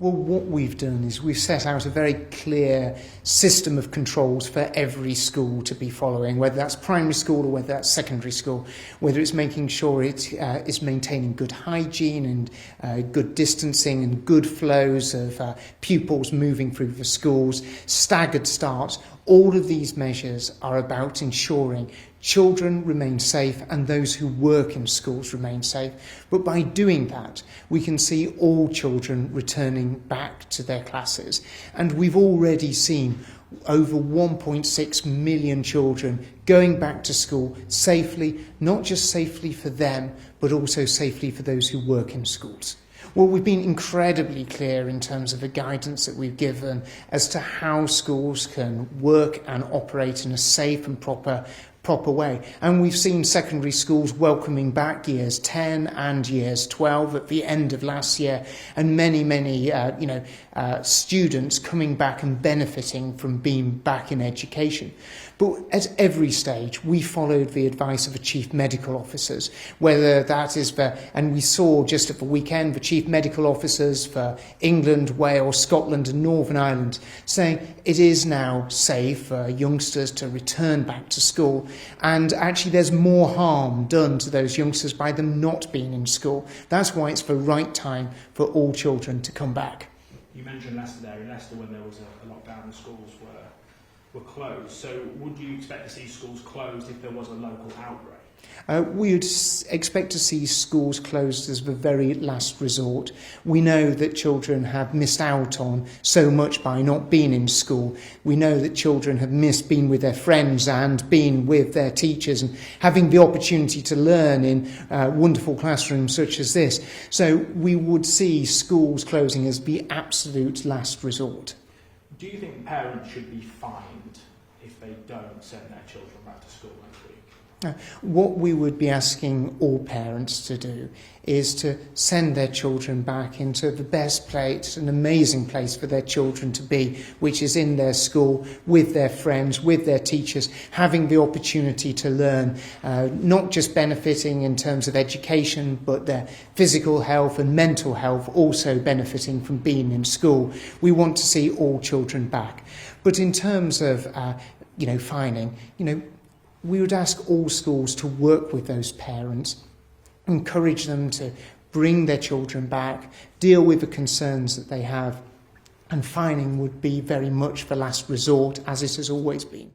Well, what we've done is we've set out a very clear system of controls for every school to be following, whether that's primary school or whether that's secondary school, whether it's making sure it is maintaining good hygiene and good distancing and good flows of pupils moving through the schools, staggered starts. All of these measures are about ensuring children remain safe and those who work in schools remain safe. But by doing that, we can see all children returning back to their classes. And we've already seen over 1.6 million children going back to school safely, not just safely for them, but also safely for those who work in schools. Well, we've been incredibly clear in terms of the guidance that we've given as to how schools can work and operate in a safe and proper way. And we've seen secondary schools welcoming back years 10 and years 12 at the end of last year, and many students coming back and benefiting from being back in education. But at every stage, we followed the advice of the chief medical officers, whether that is and we saw just at the weekend, the chief medical officers for England, Wales, Scotland and Northern Ireland saying it is now safe for youngsters to return back to school. And actually there's more harm done to those youngsters by them not being in school. That's why it's the right time for all children to come back. You mentioned Leicester there. In Leicester, when there was a lockdown, the schools were closed. So would you expect to see schools closed if there was a local outbreak? We would expect to see schools closed as the very last resort. We know that children have missed out on so much by not being in school. We know that children have missed being with their friends and being with their teachers and having the opportunity to learn in wonderful classrooms such as this. So we would see schools closing as the absolute last resort. Do you think parents should be fined if they don't send their children back to school next week? What we would be asking all parents to do is to send their children back into the best place, an amazing place for their children to be, which is in their school, with their friends, with their teachers, having the opportunity to learn, not just benefiting in terms of education, but their physical health and mental health also benefiting from being in school. We want to see all children back. But in terms of, fining, we would ask all schools to work with those parents, encourage them to bring their children back, deal with the concerns that they have, and fining would be very much the last resort, as it has always been.